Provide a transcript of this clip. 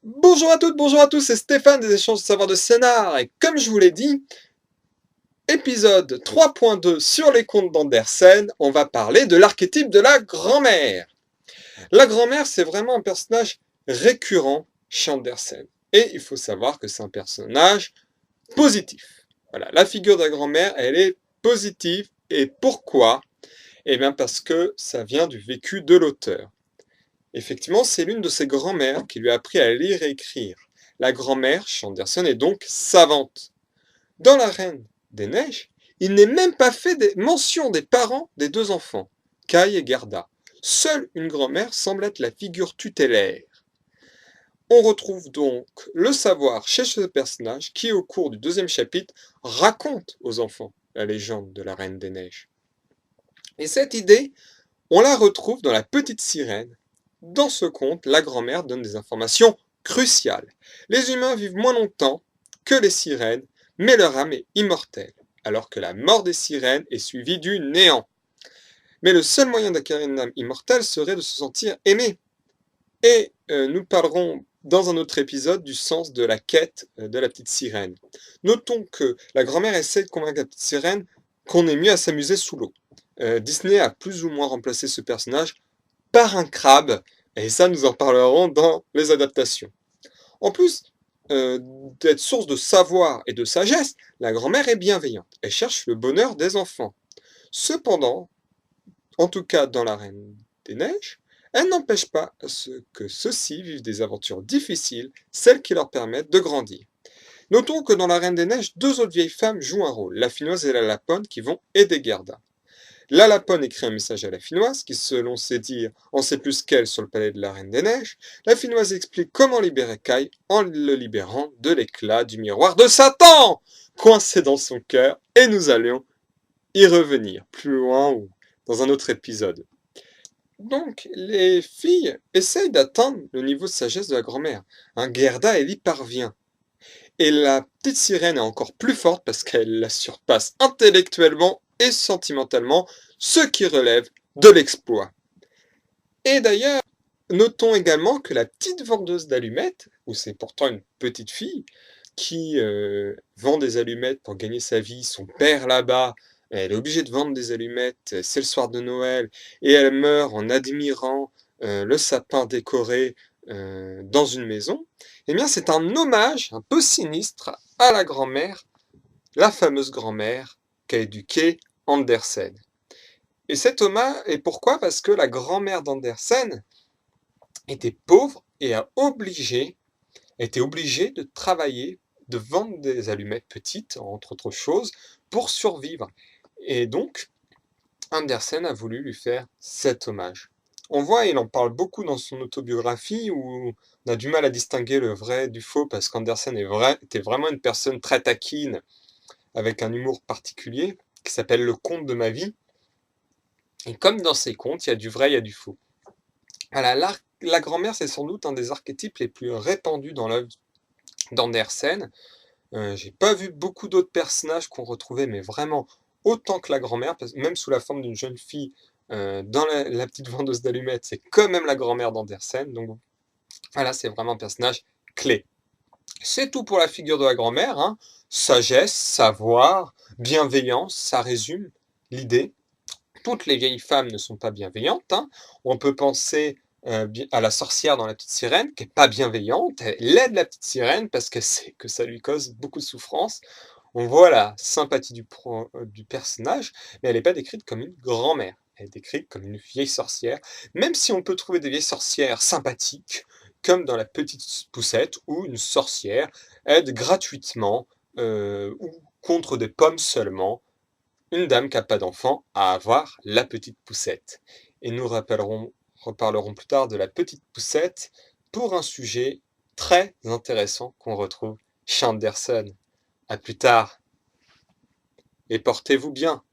Bonjour à toutes, bonjour à tous, c'est Stéphane des échanges de savoir de scénar et comme je vous l'ai dit, épisode 3.2 sur les contes d'Andersen, on va parler de l'archétype de la grand-mère. La grand-mère, c'est vraiment un personnage récurrent chez Andersen et il faut savoir que c'est un personnage positif. Voilà, la figure de la grand-mère, elle est positive et pourquoi? Eh bien parce que ça vient du vécu de l'auteur. Effectivement, c'est l'une de ses grand-mères qui lui a appris à lire et écrire. La grand-mère, chez Andersen, est donc savante. Dans La Reine des Neiges, il n'est même pas fait mention des parents des deux enfants, Kai et Gerda. Seule une grand-mère semble être la figure tutélaire. On retrouve donc le savoir chez ce personnage qui, au cours du deuxième chapitre, raconte aux enfants la légende de la Reine des Neiges. Et cette idée, on la retrouve dans La Petite Sirène. Dans ce conte, la grand-mère donne des informations cruciales. Les humains vivent moins longtemps que les sirènes, mais leur âme est immortelle, alors que la mort des sirènes est suivie du néant. Mais le seul moyen d'acquérir une âme immortelle serait de se sentir aimé. Et nous parlerons dans un autre épisode du sens de la quête de la petite sirène. Notons que la grand-mère essaie de convaincre la petite sirène qu'on est mieux à s'amuser sous l'eau. Disney a plus ou moins remplacé ce personnage par un crabe, et ça nous en parlerons dans les adaptations. En plus d'être source de savoir et de sagesse, la grand-mère est bienveillante, elle cherche le bonheur des enfants. Cependant, en tout cas dans La Reine des Neiges, elle n'empêche pas que ceux-ci vivent des aventures difficiles, celles qui leur permettent de grandir. Notons que dans La Reine des Neiges, deux autres vieilles femmes jouent un rôle, la Finnoise et la Lapone, qui vont aider Gerda. La Lapone écrit un message à la Finnoise, qui selon ses dires en sait plus qu'elle sur le palais de la Reine des Neiges. La Finnoise explique comment libérer Kai en le libérant de l'éclat du miroir de Satan, coincé dans son cœur, et nous allons y revenir plus loin ou dans un autre épisode. Donc, les filles essayent d'atteindre le niveau de sagesse de la grand-mère. Gerda, elle y parvient. Et la petite sirène est encore plus forte parce qu'elle la surpasse intellectuellement et sentimentalement, ce qui relève de l'exploit. Et d'ailleurs, notons également que la petite vendeuse d'allumettes, où c'est pourtant une petite fille, qui vend des allumettes pour gagner sa vie, son père là-bas, elle est obligée de vendre des allumettes, c'est le soir de Noël, et elle meurt en admirant le sapin décoré dans une maison, eh bien c'est un hommage un peu sinistre à la grand-mère, la fameuse grand-mère qu'a éduquée Andersen. Et cet hommage, et pourquoi? Parce que la grand-mère d'Andersen était pauvre et était obligée de travailler, de vendre des allumettes petites, entre autres choses, pour survivre. Et donc, Andersen a voulu lui faire cet hommage. On voit, il en parle beaucoup dans son autobiographie, où on a du mal à distinguer le vrai du faux, parce qu'Andersen était vraiment une personne très taquine, avec un humour particulier, qui s'appelle Le conte de ma vie. Et comme dans ses contes, il y a du vrai, il y a du faux. Voilà, la grand-mère, c'est sans doute un des archétypes les plus répandus dans l'œuvre d'Andersen. J'ai pas vu beaucoup d'autres personnages qu'on retrouvait, mais vraiment autant que la grand-mère, même sous la forme d'une jeune fille dans la petite vendeuse d'allumettes, c'est quand même la grand-mère d'Andersen. Donc voilà, c'est vraiment un personnage clé. C'est tout pour la figure de la grand-mère, hein. Sagesse, savoir, bienveillance, ça résume l'idée. Toutes les vieilles femmes ne sont pas bienveillantes, hein. On peut penser à la sorcière dans La Petite Sirène, qui n'est pas bienveillante. Elle aide la petite sirène parce qu'elle sait que ça lui cause beaucoup de souffrance. On voit la sympathie du personnage, mais elle n'est pas décrite comme une grand-mère. Elle est décrite comme une vieille sorcière, même si on peut trouver des vieilles sorcières sympathiques, comme dans La Petite Poucette, où une sorcière aide gratuitement ou contre des pommes seulement une dame qui n'a pas d'enfant à avoir la petite poucette. Et nous reparlerons plus tard de la petite poucette pour un sujet très intéressant qu'on retrouve chez Andersen. À plus tard et portez-vous bien.